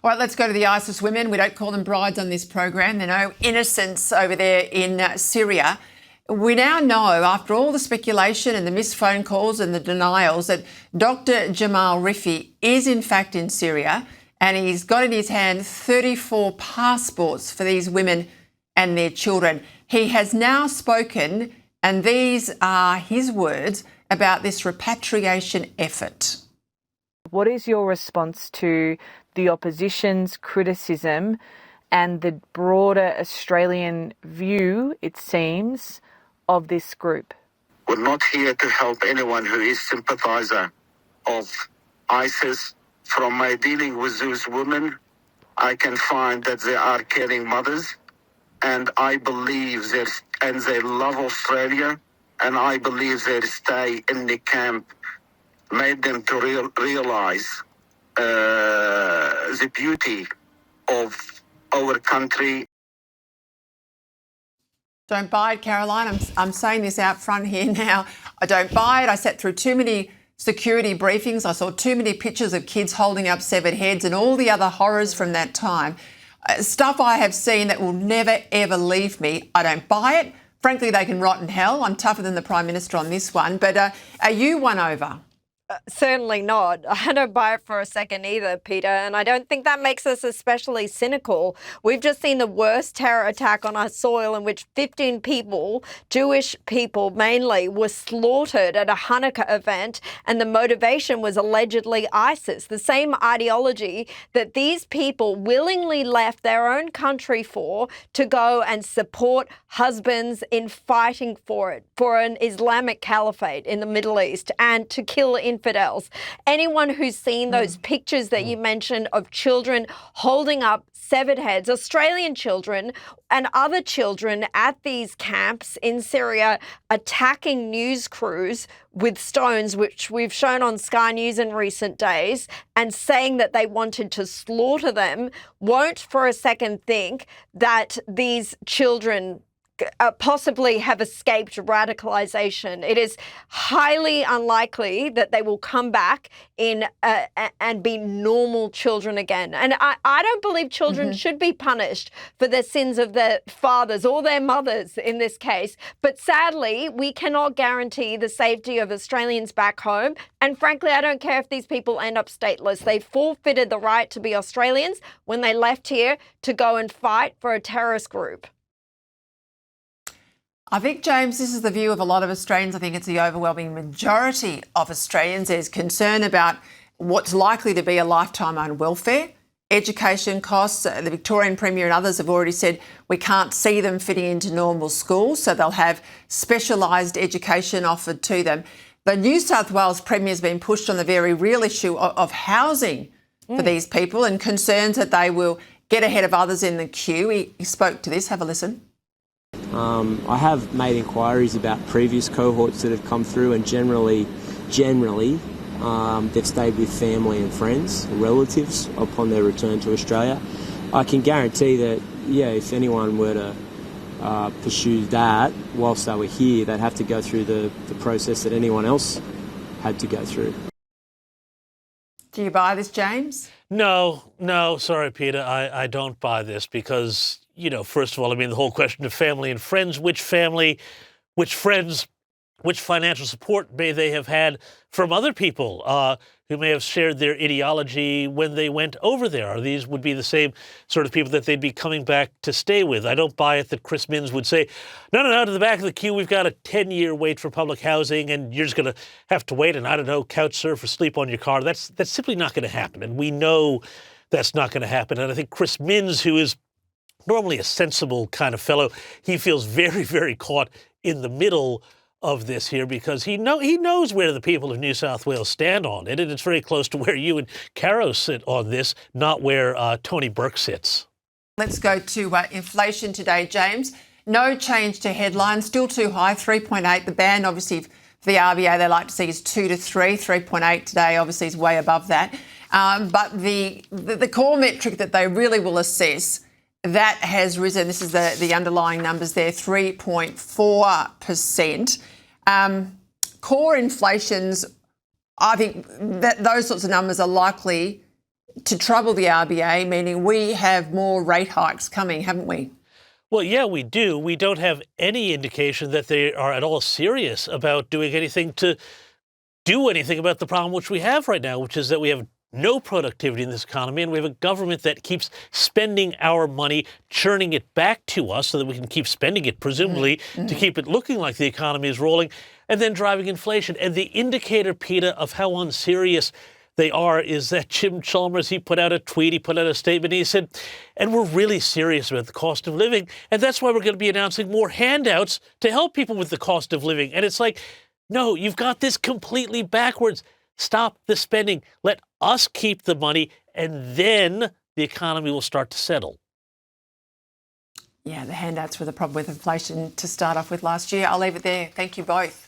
All right, let's go to the ISIS women. We don't call them brides on this program. They're no innocents over there in Syria. We now know, after all the speculation and the missed phone calls and the denials, that Dr. Jamal Rify is in fact in Syria, and he's got in his hand 34 passports for these women and their children. He has now spoken, and these are his words about this repatriation effort. What is your response to the opposition's criticism and the broader Australian view, it seems, of this group? We're not here to help anyone who is sympathiser of ISIS. From my dealing with those women, I can find that they are caring mothers, and I believe they love Australia, and I believe their stay in the camp made them to realise the beauty of our country. Don't buy it, Caroline. I'm saying this out front here now. I don't buy it. I sat through too many security briefings. I saw too many pictures of kids holding up severed heads and all the other horrors from that time. Stuff I have seen that will never, ever leave me. I don't buy it. Frankly, they can rot in hell. I'm tougher than the Prime Minister on this one. But are you won over? Certainly not. I don't buy it for a second either, Peter, and I don't think that makes us especially cynical. We've just seen the worst terror attack on our soil in which 15 people, Jewish people mainly, were slaughtered at a Hanukkah event, and the motivation was allegedly ISIS, the same ideology that these people willingly left their own country for to go and support husbands in fighting for it, for an Islamic caliphate in the Middle East, and to kill infidels. Anyone who's seen those pictures that you mentioned of children holding up severed heads, Australian children and other children at these camps in Syria attacking news crews with stones, which we've shown on Sky News in recent days, and saying that they wanted to slaughter them, won't for a second think that these children possibly have escaped radicalisation. It is highly unlikely that they will come back in and be normal children again. And I don't believe children should be punished for the sins of their fathers or their mothers in this case. But sadly, we cannot guarantee the safety of Australians back home. And frankly, I don't care if these people end up stateless. They forfeited the right to be Australians when they left here to go and fight for a terrorist group. I think, James, this is the view of a lot of Australians. I think it's the overwhelming majority of Australians. There's concern about what's likely to be a lifetime on welfare, education costs. The Victorian Premier and others have already said we can't see them fitting into normal schools, so they'll have specialised education offered to them. The New South Wales Premier has been pushed on the very real issue of housing for these people and concerns that they will get ahead of others in the queue. He spoke to this. Have a listen. I have made inquiries about previous cohorts that have come through, and generally, they've stayed with family and friends, relatives, upon their return to Australia. I can guarantee that, if anyone were to pursue that whilst they were here, they'd have to go through the process that anyone else had to go through. Do you buy this, James? No, sorry, Peter, I don't buy this because, first of all, I mean, the whole question of family and friends, which family, which friends, which financial support may they have had from other people who may have shared their ideology when they went over there? Or these would be the same sort of people that they'd be coming back to stay with. I don't buy it that Chris Minns would say, no, to the back of the queue, we've got a 10-year wait for public housing and you're just going to have to wait and, I don't know, couch surf or sleep on your car. That's simply not going to happen. And we know that's not going to happen. And I think Chris Minns, who is normally a sensible kind of fellow, he feels very, very caught in the middle of this here because he knows where the people of New South Wales stand on it, and it's very close to where you and Caro sit on this, not where Tony Burke sits. Let's go to inflation today, James. No change to headline, still too high, 3.8. The band, obviously, for the RBA, they like to see is 2 to 3. 3.8 today, obviously, is way above that. But the core metric that they really will assess, that has risen. This is the underlying numbers there, 3.4%. Core inflation's, I think that those sorts of numbers are likely to trouble the RBA, meaning we have more rate hikes coming, haven't we? Well, yeah, we do. We don't have any indication that they are at all serious about doing anything to do anything about the problem which we have right now, which is that we have no productivity in this economy, and we have a government that keeps spending our money, churning it back to us so that we can keep spending it, presumably, to keep it looking like the economy is rolling, and then driving inflation. And the indicator, Peta, of how unserious they are is that Jim Chalmers, he put out a tweet, he put out a statement, he said, and we're really serious about the cost of living, and that's why we're going to be announcing more handouts to help people with the cost of living. And it's like, no, you've got this completely backwards. Stop the spending. Let us keep the money, and then the economy will start to settle. Yeah, the handouts were the problem with inflation to start off with last year. I'll leave it there. Thank you both.